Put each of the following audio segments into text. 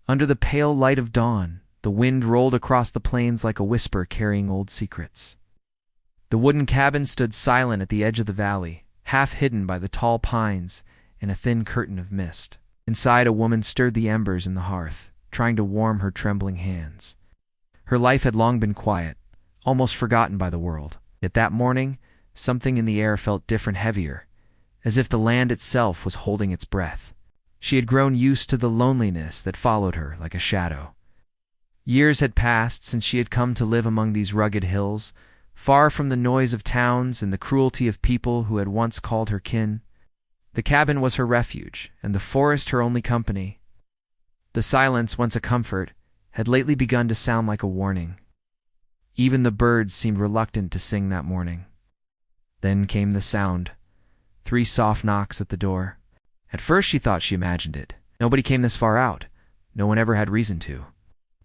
Under the pale light of dawn, the wind rolled across the plains like a whisper carrying old secrets. The wooden cabin stood silent at the edge of the valley, half hidden by the tall pines and a thin curtain of mist. Inside, a woman stirred the embers in the hearth, trying to warm her trembling hands. Her life had long been quiet, almost forgotten by the world. Yet that morning, something in the air felt different, heavier, as if the land itself was holding its breath. She had grown used to the loneliness that followed her like a shadow. Years had passed since she had come to live among these rugged hills, far from the noise of towns and the cruelty of people who had once called her kin. The cabin was her refuge, and the forest her only company. The silence, once a comfort, had lately begun to sound like a warning. Even the birds seemed reluctant to sing that morning. Then came the sound. 3 soft knocks at the door. At first she thought she imagined it. Nobody came this far out. No one ever had reason to.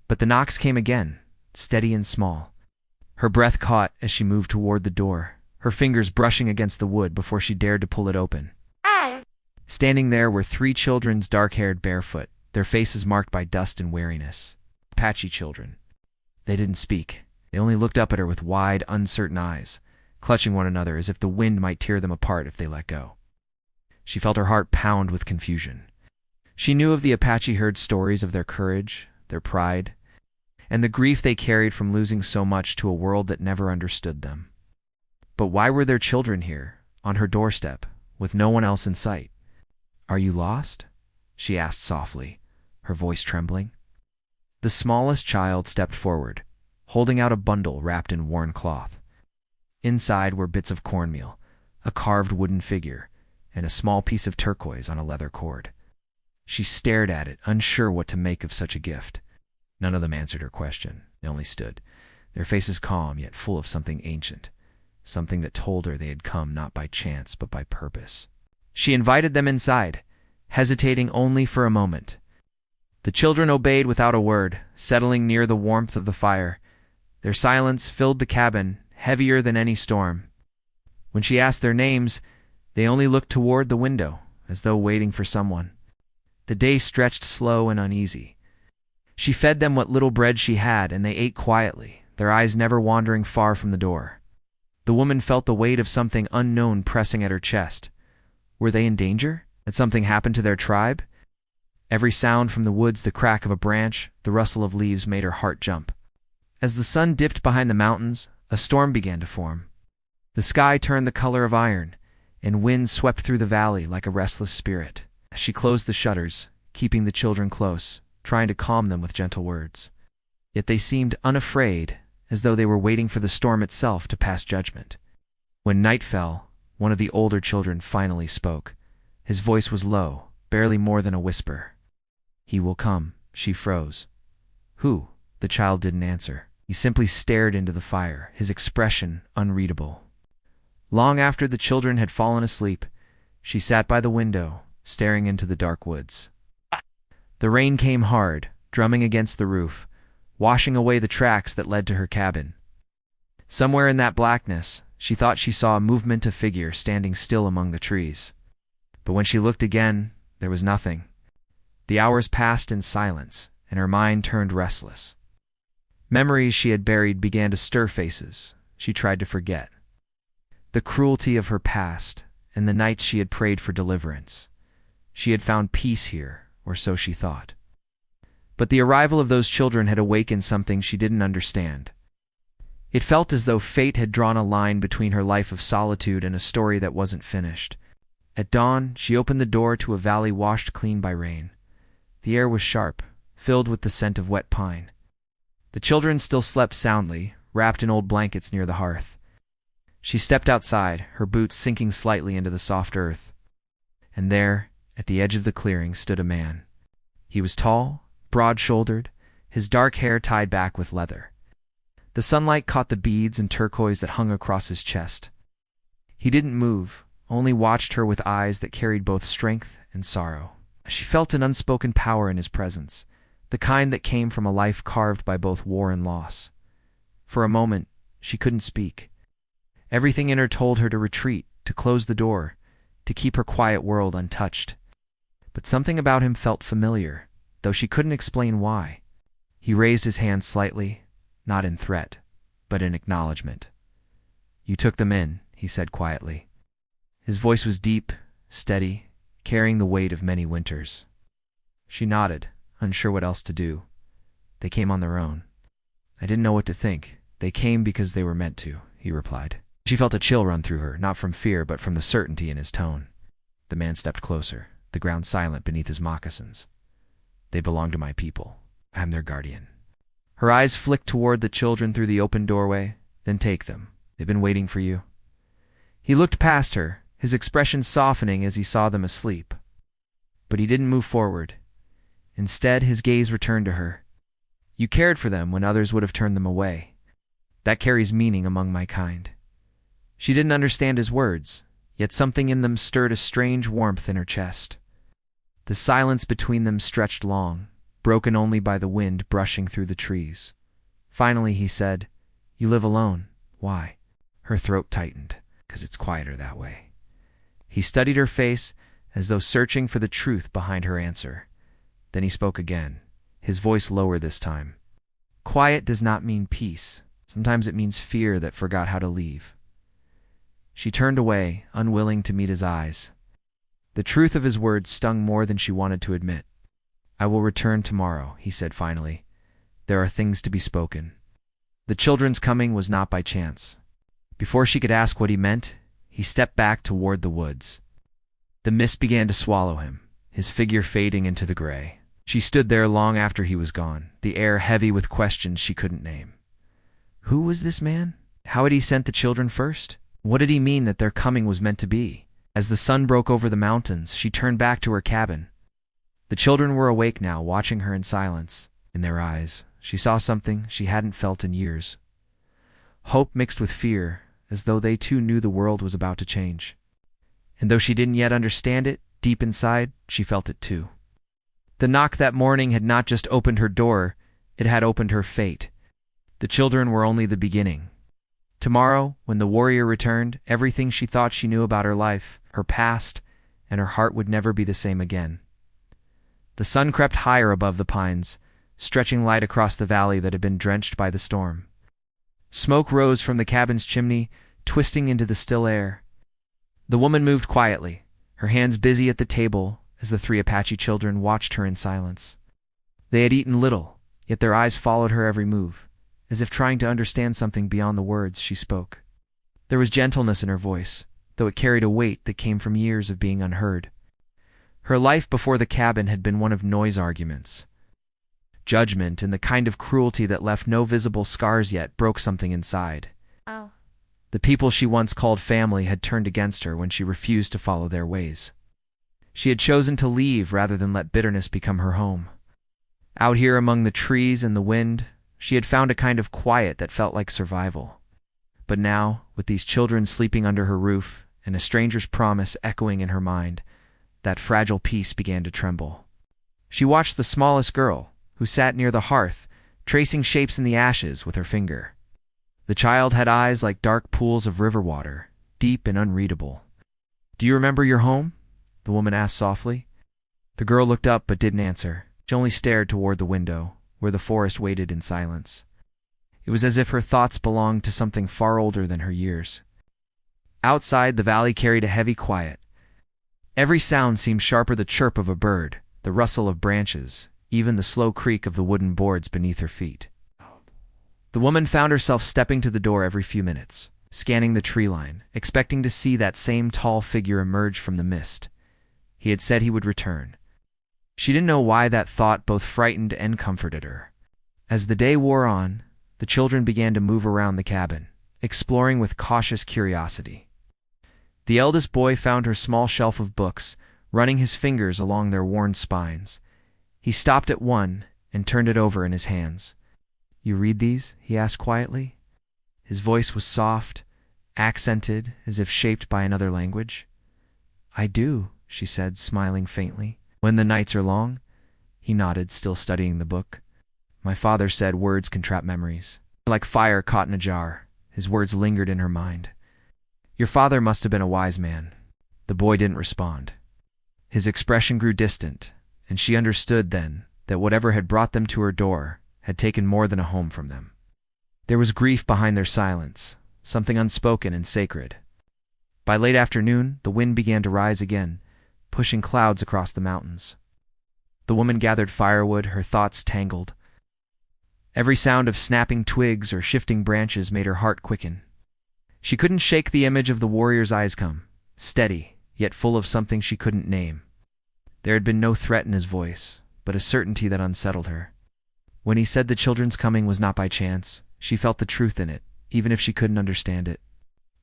But the knocks came again, steady and small. Her breath caught as she moved toward the door, her fingers brushing against the wood before she dared to pull it open. Standing there were 3 children, dark-haired, barefoot, their faces marked by dust and weariness. Apache children. They didn't speak. They only looked up at her with wide, uncertain eyes, clutching one another as if the wind might tear them apart if they let go. She felt her heart pound with confusion. She knew of the Apache herd stories of their courage, their pride, and the grief they carried from losing so much to a world that never understood them. But why were their children here, on her doorstep, with no one else in sight? "Are you lost?" she asked softly, her voice trembling. The smallest child stepped forward, holding out a bundle wrapped in worn cloth. Inside were bits of cornmeal, a carved wooden figure, and a small piece of turquoise on a leather cord. She stared at it, unsure what to make of such a gift. None of them answered her question. They only stood, their faces calm yet full of something ancient, something that told her they had come not by chance but by purpose. She invited them inside, hesitating only for a moment. The children obeyed without a word, settling near the warmth of the fire. Their silence filled the cabin, heavier than any storm. When she asked their names, they only looked toward the window, as though waiting for someone. The day stretched slow and uneasy. She fed them what little bread she had, and they ate quietly, their eyes never wandering far from the door. The woman felt the weight of something unknown pressing at her chest. Were they in danger? Had something happened to their tribe? Every sound from the woods, the crack of a branch, the rustle of leaves, made her heart jump. As the sun dipped behind the mountains, a storm began to form. The sky turned the color of iron, and wind swept through the valley like a restless spirit. She closed the shutters, keeping the children close, trying to calm them with gentle words. Yet they seemed unafraid, as though they were waiting for the storm itself to pass judgment. When night fell, one of the older children finally spoke. His voice was low, barely more than a whisper. "He will come." She froze. "Who?" The child didn't answer. He simply stared into the fire, his expression unreadable. Long after the children had fallen asleep, she sat by the window, staring into the dark woods. The rain came hard, drumming against the roof, washing away the tracks that led to her cabin. Somewhere in that blackness, she thought she saw a movement of figure standing still among the trees. But when she looked again, there was nothing. The hours passed in silence, and her mind turned restless. Memories she had buried began to stir faces she tried to forget. The cruelty of her past, and the nights she had prayed for deliverance. She had found peace here, or so she thought. But the arrival of those children had awakened something she didn't understand. It felt as though fate had drawn a line between her life of solitude and a story that wasn't finished. At dawn, she opened the door to a valley washed clean by rain. The air was sharp, filled with the scent of wet pine. The children still slept soundly, wrapped in old blankets near the hearth. She stepped outside, her boots sinking slightly into the soft earth. And there, at the edge of the clearing, stood a man. He was tall, broad-shouldered, his dark hair tied back with leather. The sunlight caught the beads and turquoise that hung across his chest. He didn't move, only watched her with eyes that carried both strength and sorrow. She felt an unspoken power in his presence, the kind that came from a life carved by both war and loss. For a moment, she couldn't speak. Everything in her told her to retreat, to close the door, to keep her quiet world untouched. But something about him felt familiar, though she couldn't explain why. He raised his hand slightly, not in threat, but in acknowledgement. "You took them in," he said quietly. His voice was deep, steady, carrying the weight of many winters. She nodded, unsure what else to do. "They came on their own. I didn't know what to think. They came because they were meant to," he replied. She felt a chill run through her, not from fear, but from the certainty in his tone. The man stepped closer, the ground silent beneath his moccasins. "They belong to my people. I'm their guardian." Her eyes flicked toward the children through the open doorway. "Then take them. They've been waiting for you." He looked past her, his expression softening as he saw them asleep. But he didn't move forward. Instead, his gaze returned to her. "You cared for them when others would have turned them away. That carries meaning among my kind." She didn't understand his words, yet something in them stirred a strange warmth in her chest. The silence between them stretched long, broken only by the wind brushing through the trees. Finally he said, "You live alone. Why?" Her throat tightened. "'Cause it's quieter that way." He studied her face as though searching for the truth behind her answer. Then he spoke again, his voice lower this time. "Quiet does not mean peace. Sometimes it means fear that forgot how to leave." She turned away, unwilling to meet his eyes. The truth of his words stung more than she wanted to admit. "I will return tomorrow," he said finally. "There are things to be spoken." The children's coming was not by chance. Before she could ask what he meant, he stepped back toward the woods. The mist began to swallow him, his figure fading into the gray. She stood there long after he was gone, the air heavy with questions she couldn't name. Who was this man? How had he sent the children first? What did he mean that their coming was meant to be? As the sun broke over the mountains, she turned back to her cabin. The children were awake now, watching her in silence. In their eyes, she saw something she hadn't felt in years. Hope mixed with fear, as though they too knew the world was about to change. And though she didn't yet understand it, deep inside, she felt it too. The knock that morning had not just opened her door, it had opened her fate. The children were only the beginning. Tomorrow, when the warrior returned, everything she thought she knew about her life, her past, and her heart would never be the same again. The sun crept higher above the pines, stretching light across the valley that had been drenched by the storm. Smoke rose from the cabin's chimney, twisting into the still air. The woman moved quietly, her hands busy at the table as the three Apache children watched her in silence. They had eaten little, yet their eyes followed her every move, as if trying to understand something beyond the words she spoke. There was gentleness in her voice, though it carried a weight that came from years of being unheard. Her life before the cabin had been one of noise arguments. Judgment and the kind of cruelty that left no visible scars yet broke something inside. Oh. The people she once called family had turned against her when she refused to follow their ways. She had chosen to leave rather than let bitterness become her home. Out here among the trees and the wind, she had found a kind of quiet that felt like survival. But now, with these children sleeping under her roof and a stranger's promise echoing in her mind, that fragile peace began to tremble. She watched the smallest girl, who sat near the hearth, tracing shapes in the ashes with her finger. The child had eyes like dark pools of river water, deep and unreadable. "Do you remember your home?" the woman asked softly. The girl looked up but didn't answer. She only stared toward the window, where the forest waited in silence. It was as if her thoughts belonged to something far older than her years. Outside, the valley carried a heavy quiet. Every sound seemed sharper: the chirp of a bird, the rustle of branches, even the slow creak of the wooden boards beneath her feet. The woman found herself stepping to the door every few minutes, scanning the tree line, expecting to see that same tall figure emerge from the mist. He had said he would return. She didn't know why that thought both frightened and comforted her. As the day wore on, the children began to move around the cabin, exploring with cautious curiosity. The eldest boy found her small shelf of books, running his fingers along their worn spines. He stopped at one and turned it over in his hands. "You read these?" he asked quietly. His voice was soft, accented, as if shaped by another language. "I do," she said, smiling faintly. "When the nights are long?" He nodded, still studying the book. "My father said words can trap memories." Like fire caught in a jar, his words lingered in her mind. "Your father must have been a wise man." The boy didn't respond. His expression grew distant, and she understood then that whatever had brought them to her door had taken more than a home from them. There was grief behind their silence, something unspoken and sacred. By late afternoon, the wind began to rise again, pushing clouds across the mountains. The woman gathered firewood, her thoughts tangled. Every sound of snapping twigs or shifting branches made her heart quicken. She couldn't shake the image of the warrior's eyes come, steady, yet full of something she couldn't name. There had been no threat in his voice, but a certainty that unsettled her. When he said the children's coming was not by chance, she felt the truth in it, even if she couldn't understand it.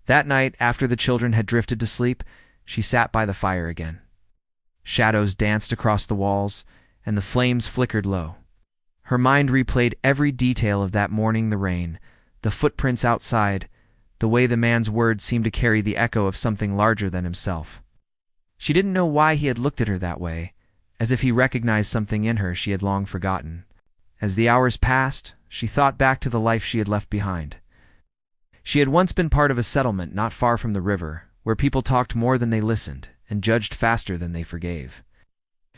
That night, after the children had drifted to sleep, she sat by the fire again. Shadows danced across the walls, and the flames flickered low. Her mind replayed every detail of that morning, the rain, the footprints outside, the way the man's words seemed to carry the echo of something larger than himself. She didn't know why he had looked at her that way, as if he recognized something in her she had long forgotten. As the hours passed, she thought back to the life she had left behind. She had once been part of a settlement not far from the river, where people talked more than they listened and judged faster than they forgave.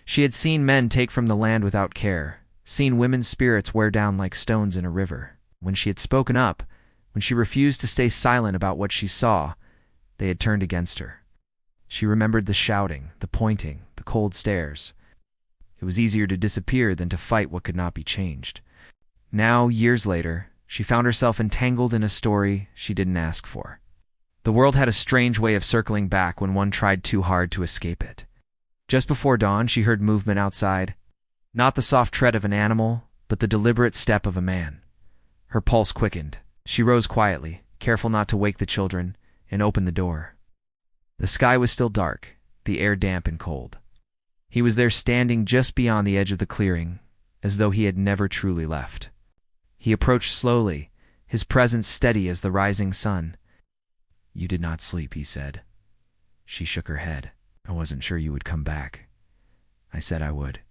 She had seen men take from the land without care, seen women's spirits wear down like stones in a river. When she had spoken up, when she refused to stay silent about what she saw, they had turned against her. She remembered the shouting, the pointing, the cold stares. It was easier to disappear than to fight what could not be changed. Now, years later, she found herself entangled in a story she didn't ask for. The world had a strange way of circling back when one tried too hard to escape it. Just before dawn, she heard movement outside. Not the soft tread of an animal, but the deliberate step of a man. Her pulse quickened. She rose quietly, careful not to wake the children, and opened the door. The sky was still dark, the air damp and cold. He was there standing just beyond the edge of the clearing, as though he had never truly left. He approached slowly, his presence steady as the rising sun. "You did not sleep," he said. She shook her head. "I wasn't sure you would come back." "I said I would."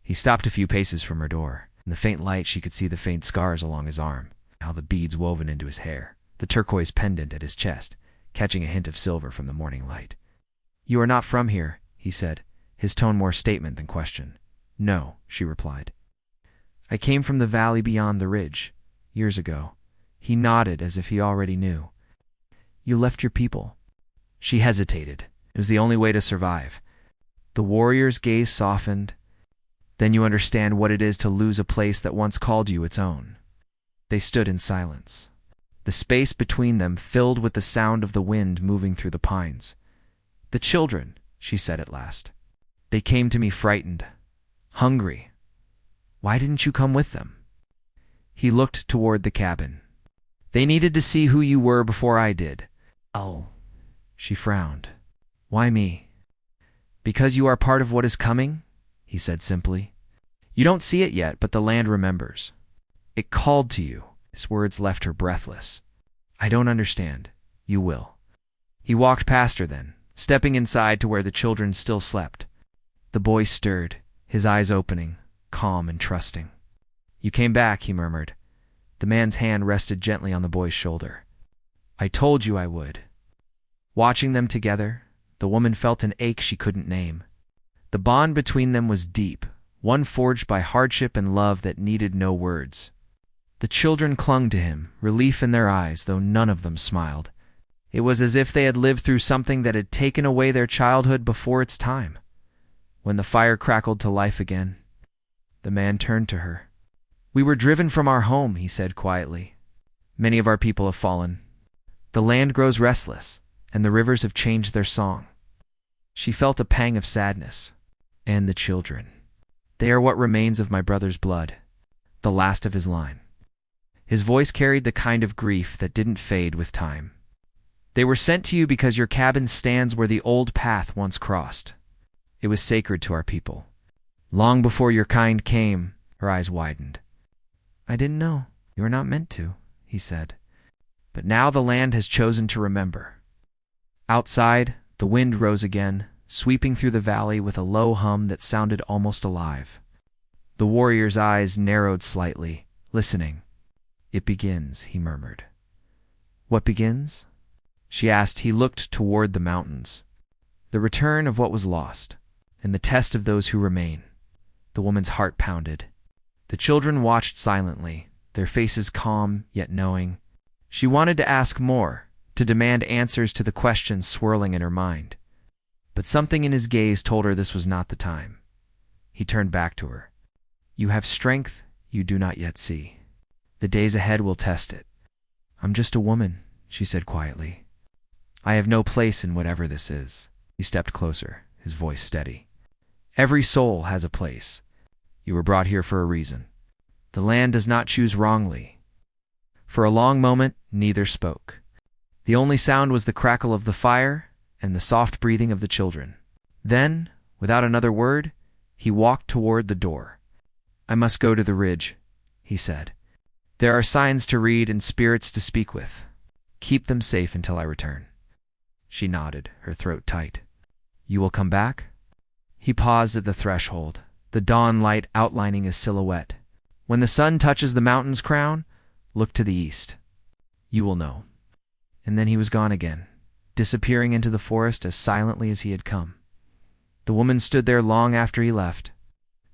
He stopped a few paces from her door. In the faint light, she could see the faint scars along his arm, how the beads woven into his hair, the turquoise pendant at his chest, catching a hint of silver from the morning light. "You are not from here," he said, his tone more statement than question. "No," she replied. "I came from the valley beyond the ridge, years ago." He nodded as if he already knew. "You left your people." She hesitated. It was the only way to survive. The warrior's gaze softened. "Then you understand what it is to lose a place that once called you its own." They stood in silence. The space between them filled with the sound of the wind moving through the pines. "The children," she said at last. "They came to me frightened, hungry. Why didn't you come with them?" He looked toward the cabin. "They needed to see who you were before I did." "Oh." She frowned. "Why me?" "Because you are part of what is coming," he said simply. "You don't see it yet, but the land remembers. It called to you." His words left her breathless. "I don't understand." "You will." He walked past her then, stepping inside to where the children still slept. The boy stirred, his eyes opening, calm and trusting. "You came back," he murmured. The man's hand rested gently on the boy's shoulder. "I told you I would." Watching them together, the woman felt an ache she couldn't name. The bond between them was deep, one forged by hardship and love that needed no words. The children clung to him, relief in their eyes, though none of them smiled. It was as if they had lived through something that had taken away their childhood before its time. When the fire crackled to life again, the man turned to her. "We were driven from our home," he said quietly. "Many of our people have fallen. The land grows restless, and the rivers have changed their song." She felt a pang of sadness. "And the children. They are what remains of my brother's blood, the last of his line." His voice carried the kind of grief that didn't fade with time. "They were sent to you because your cabin stands where the old path once crossed. It was sacred to our people. Long before your kind came," her eyes widened. "I didn't know. You were not meant to," he said. "But now the land has chosen to remember." Outside, the wind rose again, sweeping through the valley with a low hum that sounded almost alive. The warrior's eyes narrowed slightly, listening. "It begins," he murmured. "What begins?" she asked. He looked toward the mountains. "The return of what was lost, and the test of those who remain. The woman's heart pounded. The children watched silently, their faces calm yet knowing. She wanted to ask more, to demand answers to the questions swirling in her mind. But something in his gaze told her this was not the time. He turned back to her. "You have strength you do not yet see. The days ahead will test it." "I'm just a woman," she said quietly. "I have no place in whatever this is." He stepped closer, his voice steady. "Every soul has a place. You were brought here for a reason. The land does not choose wrongly." For a long moment, neither spoke. The only sound was the crackle of the fire and the soft breathing of the children. Then, without another word, he walked toward the door. "I must go to the ridge," he said. "There are signs to read and spirits to speak with. Keep them safe until I return." She nodded, her throat tight. "You will come back?" He paused at the threshold, the dawn light outlining his silhouette. "When the sun touches the mountain's crown, look to the east. You will know." And then he was gone again, disappearing into the forest as silently as he had come. The woman stood there long after he left,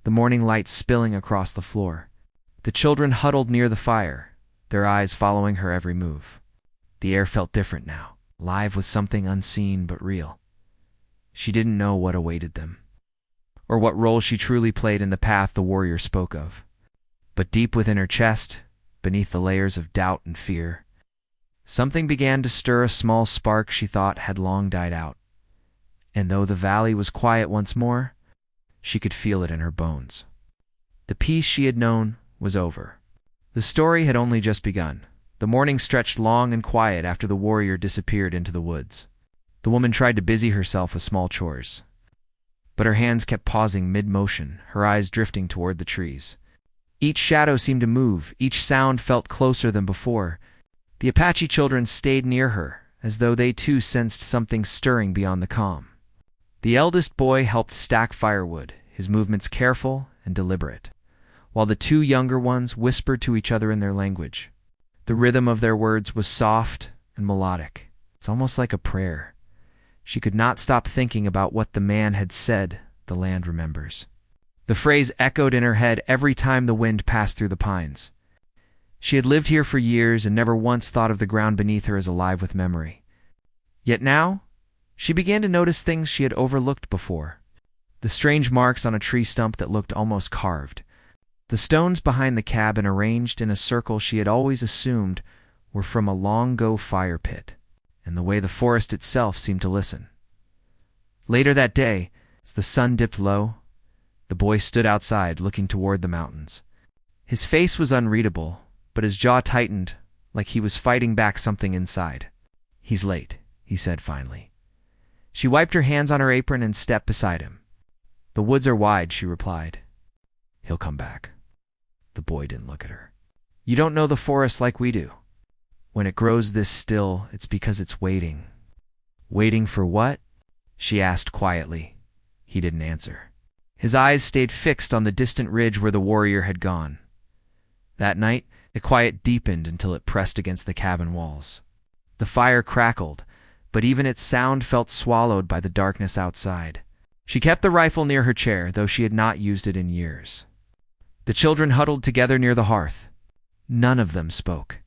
the morning light spilling across the floor. The children huddled near the fire, their eyes following her every move. The air felt different now, alive with something unseen but real. She didn't know what awaited them, or what role she truly played in the path the warrior spoke of. But deep within her chest, beneath the layers of doubt and fear, something began to stir, a small spark she thought had long died out. And though the valley was quiet once more, she could feel it in her bones. The peace she had known was over. The story had only just begun. The morning stretched long and quiet after the warrior disappeared into the woods. The woman tried to busy herself with small chores, but her hands kept pausing mid-motion, her eyes drifting toward the trees. Each shadow seemed to move, each sound felt closer than before. The Apache children stayed near her, as though they too sensed something stirring beyond the calm. The eldest boy helped stack firewood, his movements careful and deliberate, while the two younger ones whispered to each other in their language. The rhythm of their words was soft and melodic. It's almost like a prayer. She could not stop thinking about what the man had said, "The land remembers." The phrase echoed in her head every time the wind passed through the pines. She had lived here for years and never once thought of the ground beneath her as alive with memory. Yet now, she began to notice things she had overlooked before. The strange marks on a tree stump that looked almost carved. The stones behind the cabin arranged in a circle she had always assumed were from a long-ago fire pit, and the way the forest itself seemed to listen. Later that day, as the sun dipped low, the boy stood outside looking toward the mountains. His face was unreadable, but his jaw tightened like he was fighting back something inside. "He's late," he said finally. She wiped her hands on her apron and stepped beside him. "The woods are wide," she replied. "He'll come back." The boy didn't look at her. "You don't know the forest like we do. When it grows this still, it's because it's waiting." "Waiting for what?" she asked quietly. He didn't answer. His eyes stayed fixed on the distant ridge where the warrior had gone. That night, the quiet deepened until it pressed against the cabin walls. The fire crackled, but even its sound felt swallowed by the darkness outside. She kept the rifle near her chair, though she had not used it in years. The children huddled together near the hearth. None of them spoke.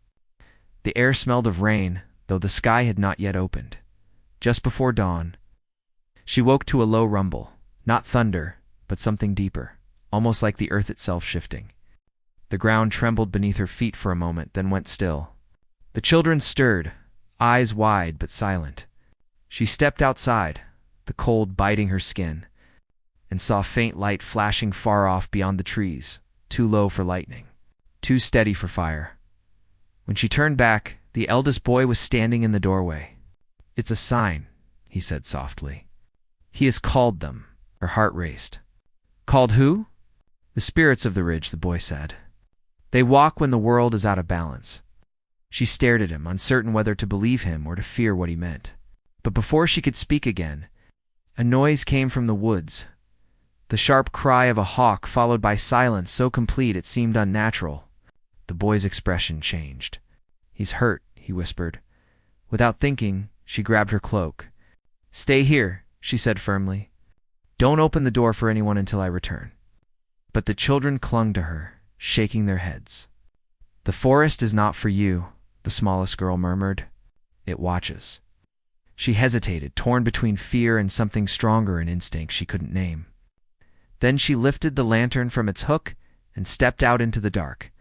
The air smelled of rain, though the sky had not yet opened. Just before dawn, she woke to a low rumble, not thunder, but something deeper, almost like the earth itself shifting. The ground trembled beneath her feet for a moment, then went still. The children stirred, eyes wide but silent. She stepped outside, the cold biting her skin, and saw faint light flashing far off beyond the trees, too low for lightning, too steady for fire. When she turned back, the eldest boy was standing in the doorway. "It's a sign," he said softly. "He has called them." Her heart raced. "Called who?" "The spirits of the ridge," the boy said. "They walk when the world is out of balance." She stared at him, uncertain whether to believe him or to fear what he meant. But before she could speak again, a noise came from the woods. The sharp cry of a hawk followed by silence so complete it seemed unnatural. The boy's expression changed. "He's hurt," he whispered. Without thinking, she grabbed her cloak. "Stay here," she said firmly. "Don't open the door for anyone until I return." But the children clung to her, shaking their heads. "The forest is not for you," the smallest girl murmured. "It watches." She hesitated, torn between fear and something stronger, an instinct she couldn't name. Then she lifted the lantern from its hook and stepped out into the dark.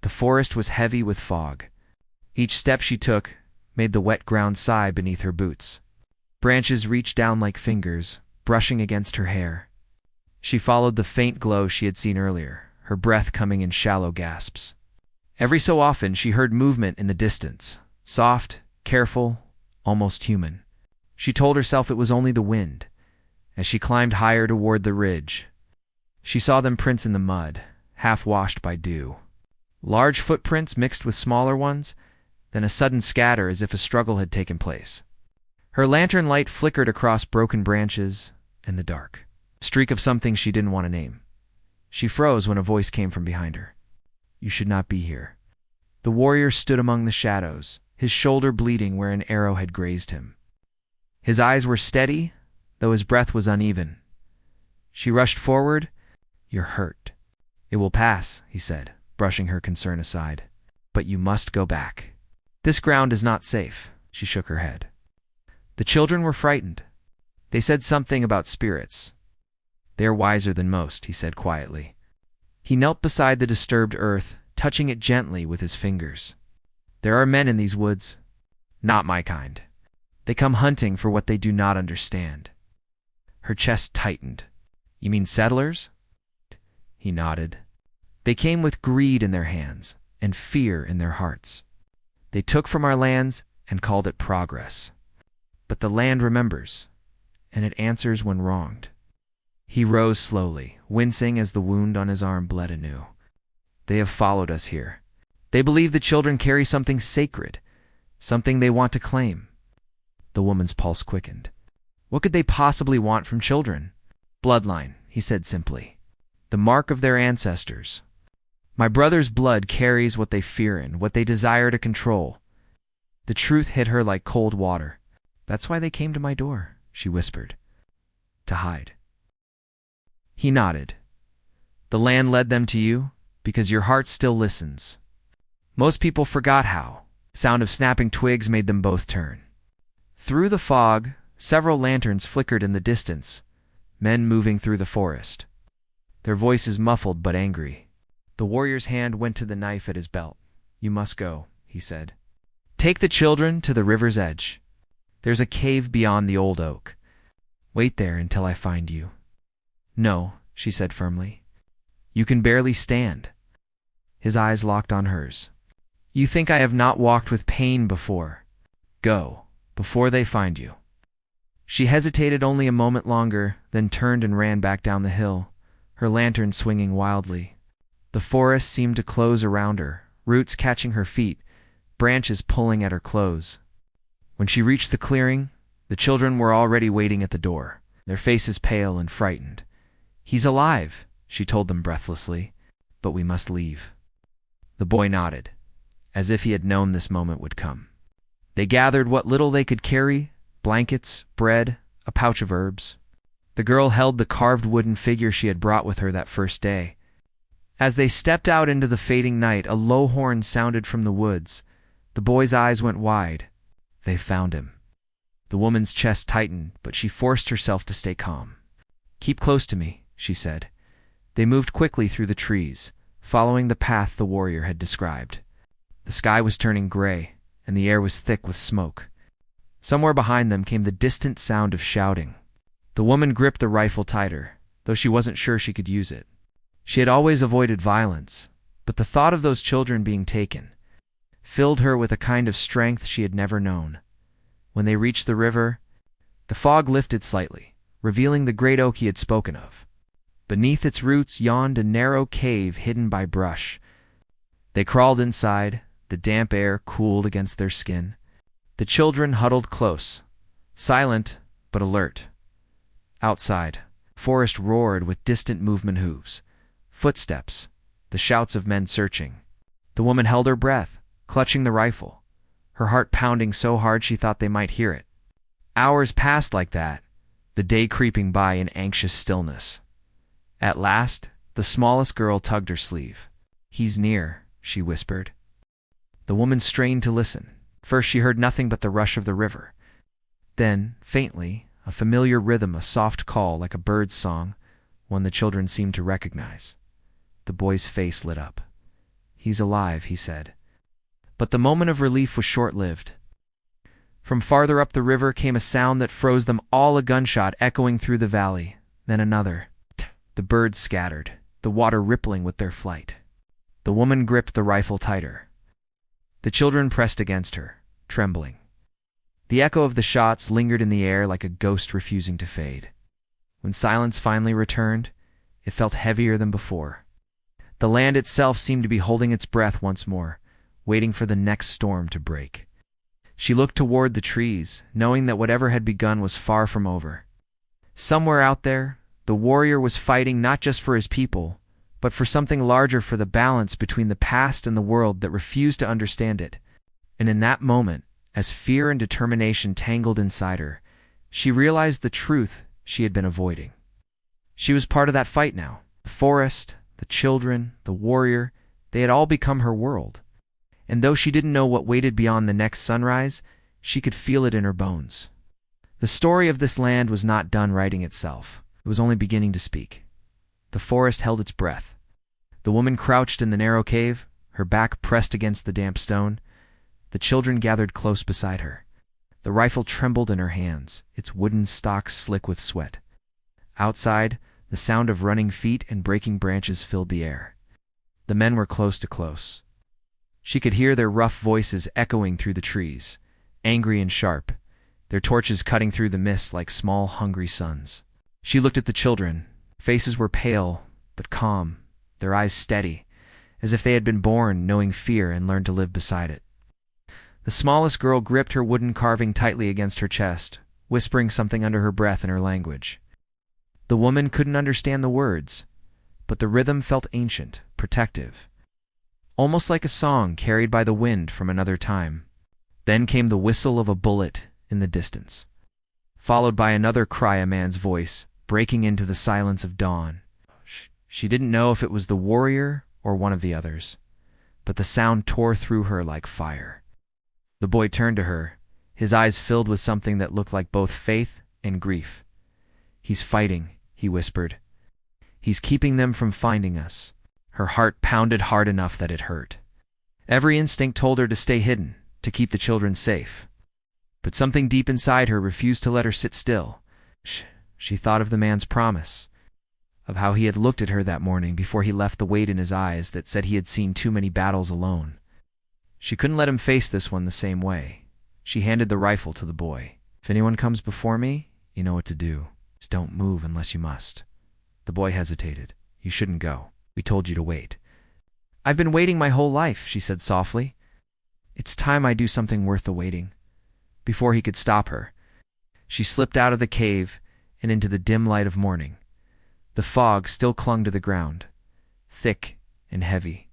The forest was heavy with fog. Each step she took made the wet ground sigh beneath her boots. Branches reached down like fingers, brushing against her hair. She followed the faint glow she had seen earlier, her breath coming in shallow gasps. Every so often she heard movement in the distance, soft, careful, almost human. She told herself it was only the wind. As she climbed higher toward the ridge, she saw them prints in the mud, half washed by dew. Large footprints mixed with smaller ones, then a sudden scatter as if a struggle had taken place. Her lantern light flickered across broken branches and the dark. A streak of something she didn't want to name. She froze when a voice came from behind her. "You should not be here." The warrior stood among the shadows, his shoulder bleeding where an arrow had grazed him. His eyes were steady, though his breath was uneven. She rushed forward. "You're hurt." "It will pass," he said, brushing her concern aside. "But you must go back. This ground is not safe." She shook her head. The children were frightened. They said something about spirits. "They're wiser than most," he said quietly. He knelt beside the disturbed earth, touching it gently with his fingers. "There are men in these woods. Not my kind. They come hunting for what they do not understand." Her chest tightened. "You mean settlers?" He nodded. "They came with greed in their hands and fear in their hearts. They took from our lands and called it progress. But the land remembers, and it answers when wronged." He rose slowly, wincing as the wound on his arm bled anew. "They have followed us here. They believe the children carry something sacred, something they want to claim." The woman's pulse quickened. What could they possibly want from children? "Bloodline," he said simply. "The mark of their ancestors. My brother's blood carries what they fear and what they desire to control." The truth hit her like cold water. "That's why they came to my door," she whispered. "To hide." He nodded. "The land led them to you because your heart still listens." Most people forgot how. The sound of snapping twigs made them both turn. Through the fog, several lanterns flickered in the distance, men moving through the forest. Their voices muffled but angry. The warrior's hand went to the knife at his belt. "You must go," he said. "Take the children to the river's edge. There's a cave beyond the old oak. Wait there until I find you." "No," she said firmly. "You can barely stand." His eyes locked on hers. "You think I have not walked with pain before. Go, before they find you." She hesitated only a moment longer, then turned and ran back down the hill, her lantern swinging wildly. The forest seemed to close around her, roots catching her feet, branches pulling at her clothes. When she reached the clearing, the children were already waiting at the door, their faces pale and frightened. "He's alive," she told them breathlessly, "but we must leave." The boy nodded, as if he had known this moment would come. They gathered what little they could carry, blankets, bread, a pouch of herbs. The girl held the carved wooden figure she had brought with her that first day. As they stepped out into the fading night, a low horn sounded from the woods. The boy's eyes went wide. They found him. The woman's chest tightened, but she forced herself to stay calm. "Keep close to me," she said. They moved quickly through the trees, following the path the warrior had described. The sky was turning gray, and the air was thick with smoke. Somewhere behind them came the distant sound of shouting. The woman gripped the rifle tighter, though she wasn't sure she could use it. She had always avoided violence, but the thought of those children being taken filled her with a kind of strength she had never known. When they reached the river, the fog lifted slightly, revealing the great oak he had spoken of. Beneath its roots yawned a narrow cave hidden by brush. They crawled inside, the damp air cooled against their skin. The children huddled close, silent but alert. Outside, forest roared with distant movement hooves, footsteps, the shouts of men searching. The woman held her breath, clutching the rifle, her heart pounding so hard she thought they might hear it. Hours passed like that, the day creeping by in anxious stillness. At last, the The smallest girl tugged her sleeve. "He's near," she whispered. The woman strained to listen. First she heard nothing but the rush of the river. Then, faintly, a familiar rhythm, a soft call like a bird's song, one the children seemed to recognize. The boy's face lit up. "He's alive," he said. But the moment of relief was short-lived. From farther up the river came a sound that froze them all, a gunshot echoing through the valley, then another. The birds scattered, the water rippling with their flight. The woman gripped the rifle tighter. The children pressed against her, trembling. The echo of the shots lingered in the air like a ghost refusing to fade. When silence finally returned, it felt heavier than before. The land itself seemed to be holding its breath once more, waiting for the next storm to break. She looked toward the trees, knowing that whatever had begun was far from over. Somewhere out there, the warrior was fighting not just for his people, but for something larger, for the balance between the past and the world that refused to understand it. And in that moment, as fear and determination tangled inside her, she realized the truth she had been avoiding. She was part of that fight now. The forest, the children, the warrior, they had all become her world. And though she didn't know what waited beyond the next sunrise, she could feel it in her bones. The story of this land was not done writing itself. It was only beginning to speak. The forest held its breath. The woman crouched in the narrow cave, her back pressed against the damp stone. The children gathered close beside her. The rifle trembled in her hands, its wooden stock slick with sweat. Outside, the sound of running feet and breaking branches filled the air. The men were close to close. She could hear their rough voices echoing through the trees, angry and sharp, their torches cutting through the mist like small, hungry suns. She looked at the children. Faces were pale, but calm, their eyes steady, as if they had been born knowing fear and learned to live beside it. The smallest girl gripped her wooden carving tightly against her chest, whispering something under her breath in her language. The woman couldn't understand the words, but the rhythm felt ancient, protective, almost like a song carried by the wind from another time. Then came the whistle of a bullet in the distance, followed by another cry, a man's voice, breaking into the silence of dawn. She didn't know if it was the warrior or one of the others, but the sound tore through her like fire. The boy turned to her, his eyes filled with something that looked like both faith and grief. "He's fighting," he whispered. "He's keeping them from finding us." Her heart pounded hard enough that it hurt. Every instinct told her to stay hidden, to keep the children safe. But something deep inside her refused to let her sit still. She thought of the man's promise, of how he had looked at her that morning before he left, the weight in his eyes that said he had seen too many battles alone. She couldn't let him face this one the same way. She handed the rifle to the boy. "If anyone comes before me, you know what to do. Just don't move unless you must." The boy hesitated. "You shouldn't go. We told you to wait." "I've been waiting my whole life," she said softly. "It's time I do something worth the waiting." Before he could stop her, she slipped out of the cave and into the dim light of morning. The fog still clung to the ground, thick and heavy.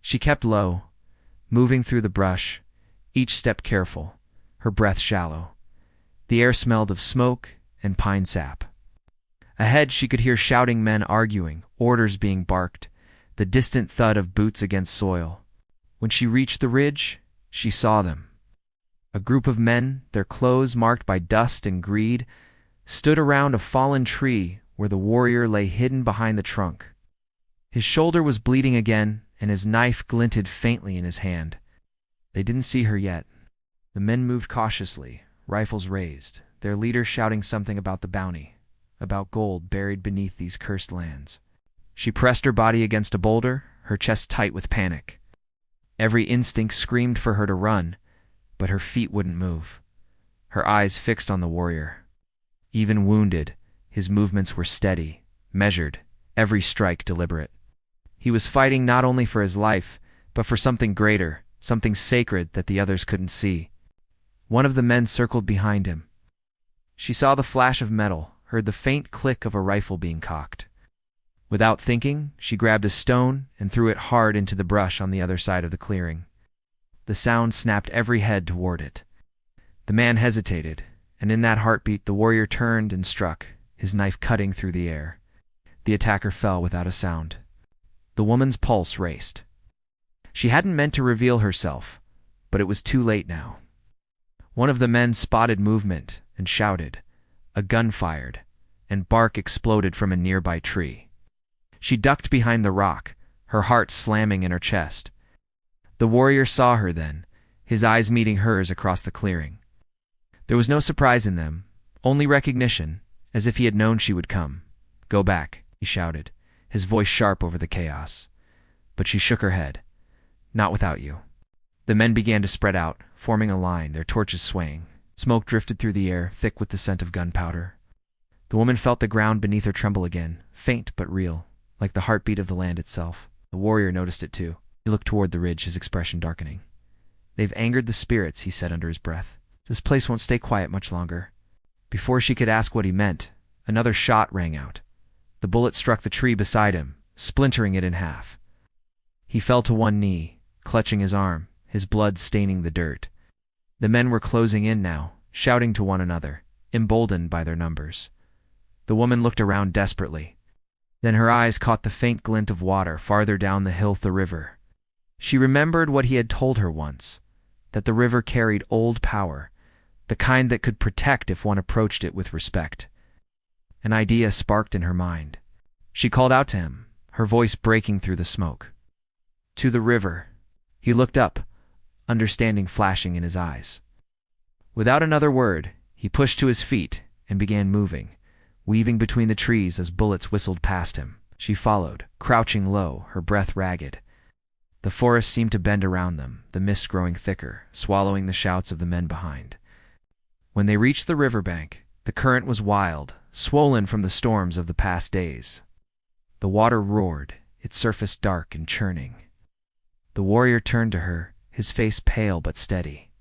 She kept low, moving through the brush, each step careful, her breath shallow. The air smelled of smoke and pine sap. Ahead she could hear shouting men arguing, orders being barked, the distant thud of boots against soil. When she reached the ridge, she saw them. A group of men, their clothes marked by dust and greed, stood around a fallen tree where the warrior lay hidden behind the trunk. His shoulder was bleeding again, and his knife glinted faintly in his hand. They didn't see her yet. The men moved cautiously, rifles raised, their leader shouting something about the bounty, about gold buried beneath these cursed lands. She pressed her body against a boulder, her chest tight with panic. Every instinct screamed for her to run, but her feet wouldn't move, her eyes fixed on the warrior. Even wounded, his movements were steady, measured, every strike deliberate. He was fighting not only for his life, but for something greater, something sacred that the others couldn't see. One of the men circled behind him. She saw the flash of metal, heard the faint click of a rifle being cocked. Without thinking, she grabbed a stone and threw it hard into the brush on the other side of the clearing. The sound snapped every head toward it. The man hesitated, and in that heartbeat the warrior turned and struck, his knife cutting through the air. The attacker fell without a sound. The woman's pulse raced. She hadn't meant to reveal herself, but it was too late now. One of the men spotted movement and shouted. A gun fired, and bark exploded from a nearby tree. She ducked behind the rock, her heart slamming in her chest. The warrior saw her then, his eyes meeting hers across the clearing. There was no surprise in them, only recognition, as if he had known she would come. "Go back," he shouted, his voice sharp over the chaos. But she shook her head. "Not without you." The men began to spread out, forming a line, their torches swaying. Smoke drifted through the air, thick with the scent of gunpowder. The woman felt the ground beneath her tremble again, faint but real, like the heartbeat of the land itself. The warrior noticed it too. He looked toward the ridge, his expression darkening. "They've angered the spirits," he said under his breath. "This place won't stay quiet much longer." Before she could ask what he meant, another shot rang out. The bullet struck the tree beside him, splintering it in half. He fell to one knee, clutching his arm, his blood staining the dirt. The men were closing in now, shouting to one another, emboldened by their numbers. The woman looked around desperately. Then her eyes caught the faint glint of water farther down the hill, the river. She remembered what he had told her once, that the river carried old power, the kind that could protect if one approached it with respect. An idea sparked in her mind. She called out to him, her voice breaking through the smoke. "To the river." He looked up, understanding flashing in his eyes. Without another word, he pushed to his feet and began moving, weaving between the trees as bullets whistled past him. She followed, crouching low, her breath ragged. The forest seemed to bend around them, the mist growing thicker, swallowing the shouts of the men behind. When they reached the riverbank, the current was wild, swollen from the storms of the past days. The water roared, its surface dark and churning. The warrior turned to her, his face pale but steady.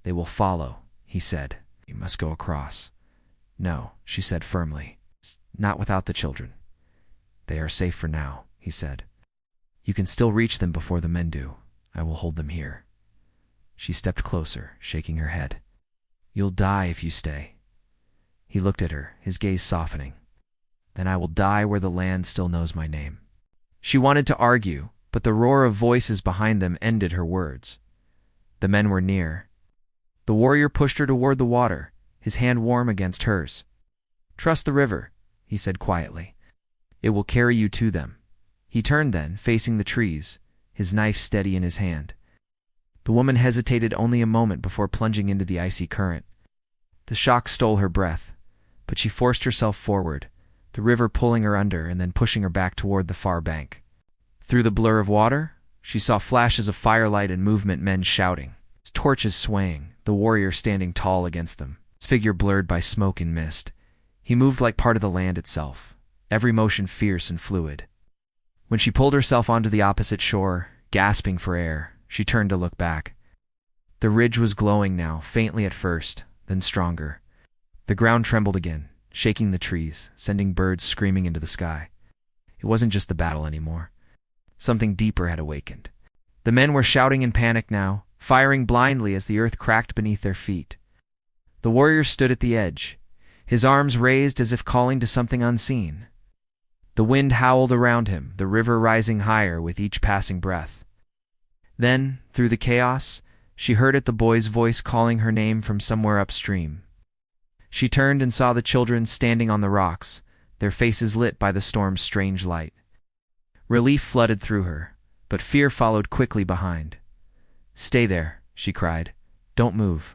"They will follow," he said. "You must go across." "No," she said firmly. "Not without the children." "They are safe for now," he said. "You can still reach them before the men do. I will hold them here." She stepped closer, shaking her head. "You'll die if you stay." He looked at her, his gaze softening. "Then I will die where the land still knows my name." She wanted to argue, but the roar of voices behind them ended her words. The men were near. The warrior pushed her toward the water, his hand warm against hers. "Trust the river," he said quietly. "It will carry you to them." He turned then, facing the trees, his knife steady in his hand. The woman hesitated only a moment before plunging into the icy current. The shock stole her breath, but she forced herself forward, the river pulling her under and then pushing her back toward the far bank. Through the blur of water, she saw flashes of firelight and movement, men shouting, torches swaying, the warrior standing tall against them, his figure blurred by smoke and mist. He moved like part of the land itself, every motion fierce and fluid. When she pulled herself onto the opposite shore, gasping for air, she turned to look back. The ridge was glowing now, faintly at first, then stronger. The ground trembled again, shaking the trees, sending birds screaming into the sky. It wasn't just the battle anymore. Something deeper had awakened. The men were shouting in panic now, firing blindly as the earth cracked beneath their feet. The warrior stood at the edge, his arms raised as if calling to something unseen. The wind howled around him, the river rising higher with each passing breath. Then, through the chaos, she heard it, the boy's voice calling her name from somewhere upstream. She turned and saw the children standing on the rocks, their faces lit by the storm's strange light. Relief flooded through her, but fear followed quickly behind. "Stay there," she cried. "Don't move."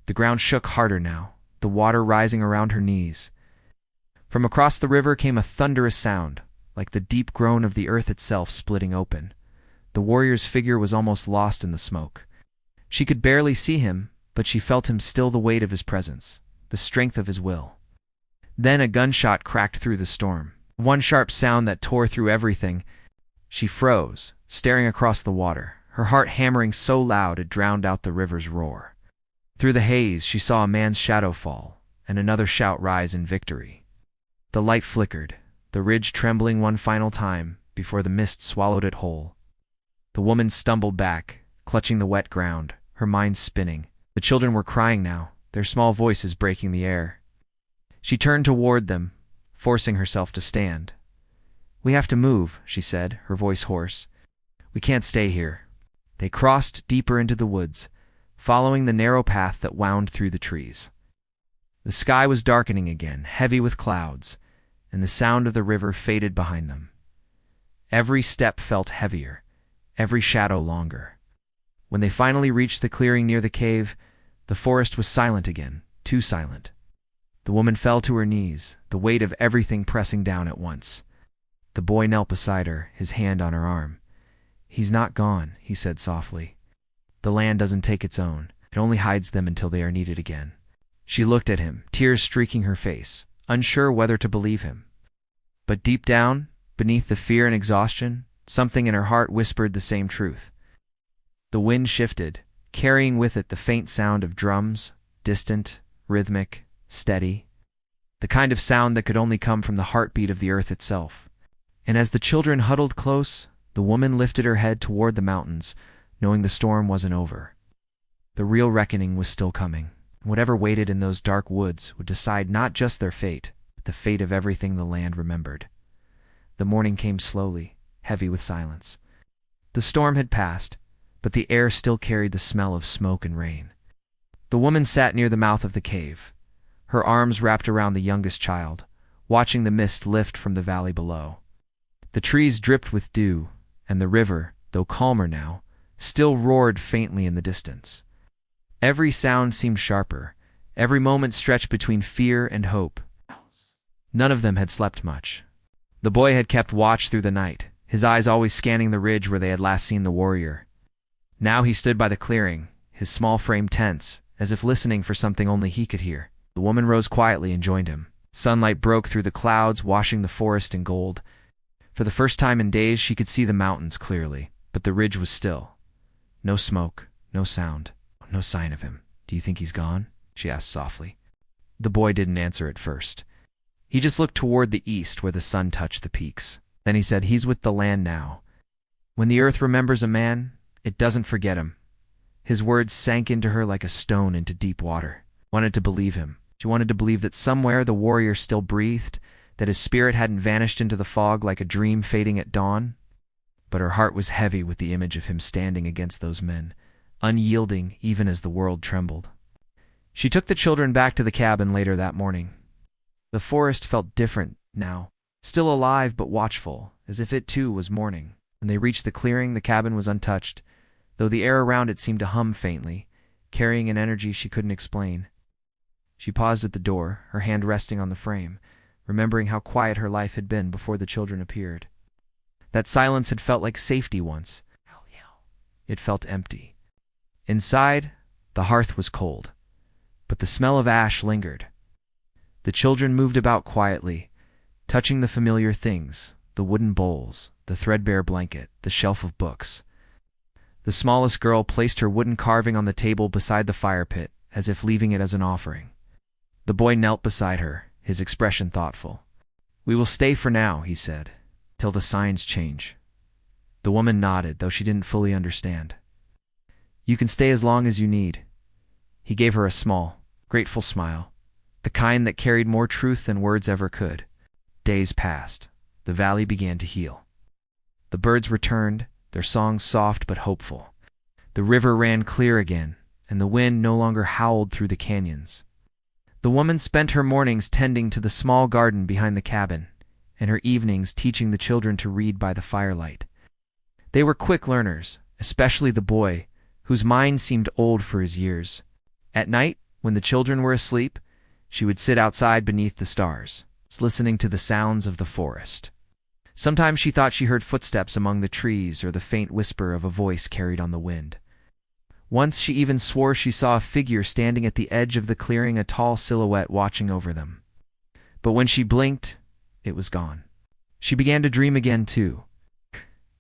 The ground shook harder now, the water rising around her knees. From across the river came a thunderous sound, like the deep groan of the earth itself splitting open. The warrior's figure was almost lost in the smoke. She could barely see him, but she felt him still, the weight of his presence, the strength of his will. Then a gunshot cracked through the storm, one sharp sound that tore through everything. She froze, staring across the water, her heart hammering so loud it drowned out the river's roar. Through the haze, she saw a man's shadow fall, and another shout rise in victory. The light flickered, the ridge trembling one final time before the mist swallowed it whole. The woman stumbled back, clutching the wet ground, her mind spinning. The children were crying now, their small voices breaking the air. She turned toward them, forcing herself to stand, "We have to move," she said, her voice hoarse. "We can't stay here." They crossed deeper into the woods, following the narrow path that wound through the trees. The sky was darkening again, heavy with clouds, and the sound of the river faded behind them. Every step felt heavier, every shadow longer. When they finally reached the clearing near the cave, the forest was silent again, too silent. The woman fell to her knees, the weight of everything pressing down at once. The boy knelt beside her, his hand on her arm. "He's not gone," he said softly. "The land doesn't take its own. It only hides them until they are needed again." She looked at him, tears streaking her face, unsure whether to believe him. But deep down, beneath the fear and exhaustion, something in her heart whispered the same truth. The wind shifted, carrying with it the faint sound of drums, distant, rhythmic, steady, the kind of sound that could only come from the heartbeat of the earth itself. And as the children huddled close, the woman lifted her head toward the mountains, knowing the storm wasn't over. The real reckoning was still coming. Whatever waited in those dark woods would decide not just their fate, but the fate of everything the land remembered. The morning came slowly, heavy with silence. The storm had passed, but the air still carried the smell of smoke and rain. The woman sat near the mouth of the cave, her arms wrapped around the youngest child, watching the mist lift from the valley below. The trees dripped with dew, and the river, though calmer now, still roared faintly in the distance. Every sound seemed sharper, every moment stretched between fear and hope. None of them had slept much. The boy had kept watch through the night, his eyes always scanning the ridge where they had last seen the warrior. Now he stood by the clearing, his small frame tense, as if listening for something only he could hear. The woman rose quietly and joined him. Sunlight broke through the clouds, washing the forest in gold. For the first time in days, she could see the mountains clearly, but the ridge was still. No smoke, no sound. No sign of him. "Do you think he's gone?" she asked softly. The boy didn't answer at first. He just looked toward the east where the sun touched the peaks. Then he said, "He's with the land now. When the earth remembers a man, it doesn't forget him." His words sank into her like a stone into deep water. She wanted to believe him. She wanted to believe that somewhere the warrior still breathed, that his spirit hadn't vanished into the fog like a dream fading at dawn. But her heart was heavy with the image of him standing against those men, unyielding even as the world trembled. She took the children back to the cabin later that morning. The forest felt different now, still alive but watchful, as if it too was mourning. When they reached the clearing, the cabin was untouched, though the air around it seemed to hum faintly, carrying an energy she couldn't explain. She paused at the door, her hand resting on the frame, remembering how quiet her life had been before the children appeared. That silence had felt like safety once. It felt empty. Inside, the hearth was cold, but the smell of ash lingered. The children moved about quietly, touching the familiar things, the wooden bowls, the threadbare blanket, the shelf of books. The smallest girl placed her wooden carving on the table beside the fire pit, as if leaving it as an offering. The boy knelt beside her, his expression thoughtful. "We will stay for now," he said, "till the signs change." The woman nodded, though she didn't fully understand. "You can stay as long as you need." He gave her a small, grateful smile, the kind that carried more truth than words ever could. Days passed. The valley began to heal. The birds returned, their songs soft but hopeful. The river ran clear again, and the wind no longer howled through the canyons. The woman spent her mornings tending to the small garden behind the cabin, and her evenings teaching the children to read by the firelight. They were quick learners, especially the boy, whose mind seemed old for his years. At night, when the children were asleep, she would sit outside beneath the stars, listening to the sounds of the forest. Sometimes she thought she heard footsteps among the trees or the faint whisper of a voice carried on the wind. Once she even swore she saw a figure standing at the edge of the clearing, a tall silhouette watching over them. But when she blinked, it was gone. She began to dream again, too.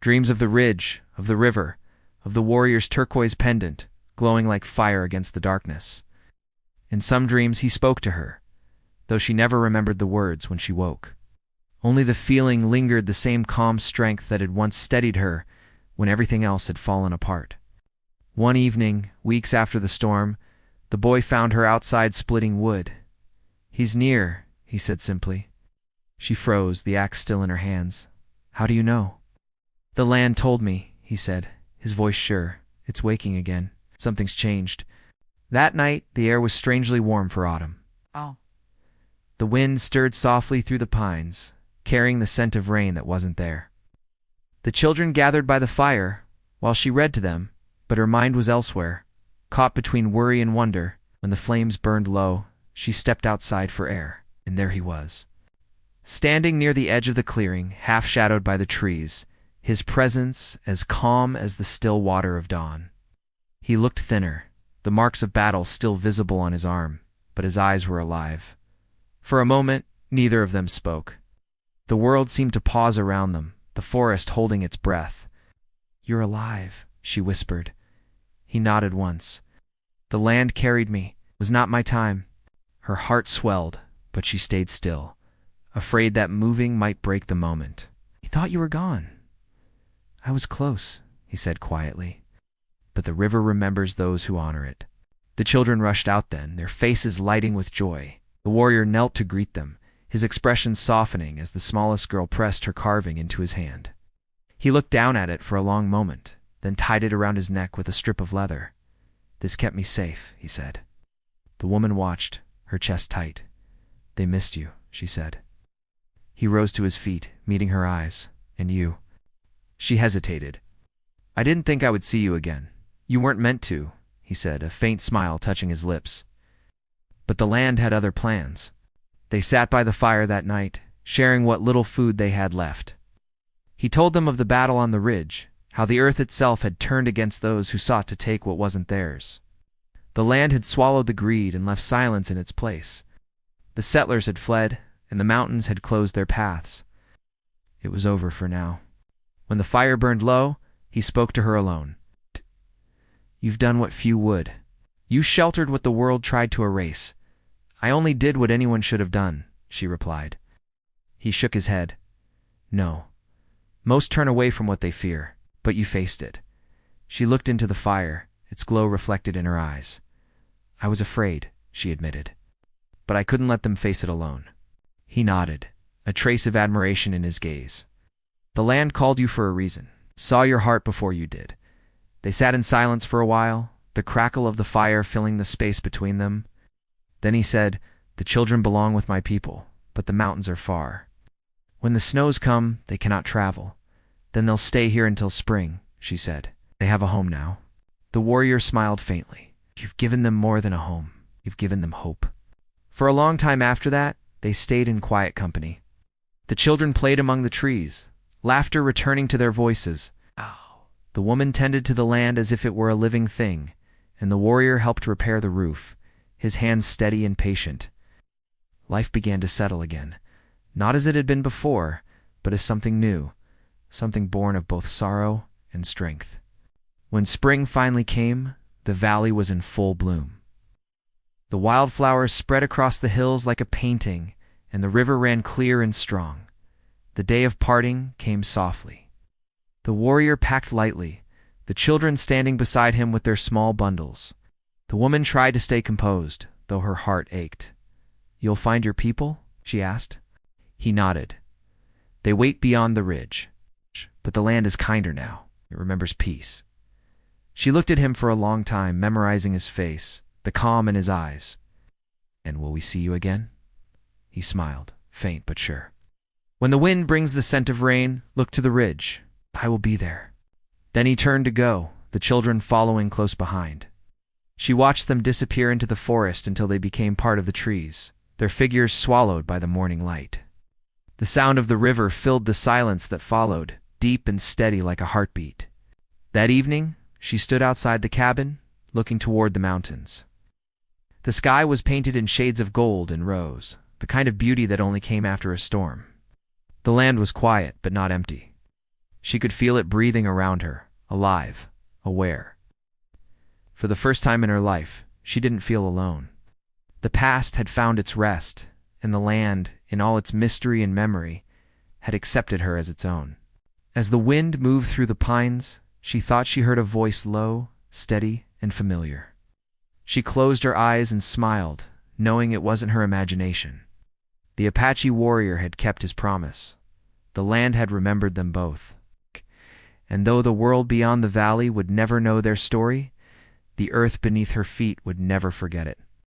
Dreams of the ridge, of the river, of the warrior's turquoise pendant, glowing like fire against the darkness. In some dreams he spoke to her, though she never remembered the words when she woke. Only the feeling lingered, the same calm strength that had once steadied her when everything else had fallen apart. One evening, weeks after the storm, the boy found her outside splitting wood. "He's near," he said simply. She froze, the axe still in her hands. How do you know? The land told me, he said, his voice sure. It's waking again. Something's changed. That night, the air was strangely warm for autumn. Oh. The wind stirred softly through the pines, carrying the scent of rain that wasn't there. The children gathered by the fire, while she read to them, but her mind was elsewhere. Caught between worry and wonder, when the flames burned low, she stepped outside for air, and there he was. Standing near the edge of the clearing, half-shadowed by the trees, his presence as calm as the still water of dawn. He looked thinner, the marks of battle still visible on his arm, but his eyes were alive. For a moment, neither of them spoke. The world seemed to pause around them, the forest holding its breath. "You're alive," she whispered. He nodded once. "The land carried me. It was not my time." Her heart swelled, but she stayed still, afraid that moving might break the moment. "He thought you were gone." "I was close," he said quietly. "But the river remembers those who honor it." The children rushed out then, their faces lighting with joy. The warrior knelt to greet them, his expression softening as the smallest girl pressed her carving into his hand. He looked down at it for a long moment, then tied it around his neck with a strip of leather. "This kept me safe," he said. The woman watched, her chest tight. "They missed you," she said. He rose to his feet, meeting her eyes. "And you?" She hesitated. "I didn't think I would see you again. You weren't meant to," he said, a faint smile touching his lips. But the land had other plans. They sat by the fire that night, sharing what little food they had left. He told them of the battle on the ridge, how the earth itself had turned against those who sought to take what wasn't theirs. The land had swallowed the greed and left silence in its place. The settlers had fled, and the mountains had closed their paths. It was over for now. When the fire burned low, he spoke to her alone. "You've done what few would. You sheltered what the world tried to erase." "I only did what anyone should have done," she replied. He shook his head. "No. Most turn away from what they fear, but you faced it." She looked into the fire, its glow reflected in her eyes. "I was afraid," she admitted. "But I couldn't let them face it alone." He nodded, a trace of admiration in his gaze. "The land called you for a reason, saw your heart before you did." They sat in silence for a while, the crackle of the fire filling the space between them. Then he said, "The children belong with my people, but the mountains are far. When the snows come, they cannot travel. Then they'll stay here until spring," she said. "They have a home now." The warrior smiled faintly. "You've given them more than a home. You've given them hope." For a long time after that, they stayed in quiet company. The children played among the trees, laughter returning to their voices. The woman tended to the land as if it were a living thing, and the warrior helped repair the roof, his hands steady and patient. Life began to settle again, not as it had been before, but as something new, something born of both sorrow and strength. When spring finally came, the valley was in full bloom. The wildflowers spread across the hills like a painting, and the river ran clear and strong. The day of parting came softly. The warrior packed lightly, the children standing beside him with their small bundles. The woman tried to stay composed, though her heart ached. "You'll find your people?" she asked. He nodded. "They wait beyond the ridge. But the land is kinder now. It remembers peace." She looked at him for a long time, memorizing his face, the calm in his eyes. "And will we see you again?" He smiled, faint but sure. "When the wind brings the scent of rain, look to the ridge. I will be there." Then he turned to go, the children following close behind. She watched them disappear into the forest until they became part of the trees, their figures swallowed by the morning light. The sound of the river filled the silence that followed, deep and steady like a heartbeat. That evening, she stood outside the cabin, looking toward the mountains. The sky was painted in shades of gold and rose, the kind of beauty that only came after a storm. The land was quiet, but not empty. She could feel it breathing around her, alive, aware. For the first time in her life, she didn't feel alone. The past had found its rest, and the land, in all its mystery and memory, had accepted her as its own. As the wind moved through the pines, she thought she heard a voice low, steady, and familiar. She closed her eyes and smiled, knowing it wasn't her imagination. The Apache warrior had kept his promise. The land had remembered them both. And though the world beyond the valley would never know their story, the earth beneath her feet would never forget it.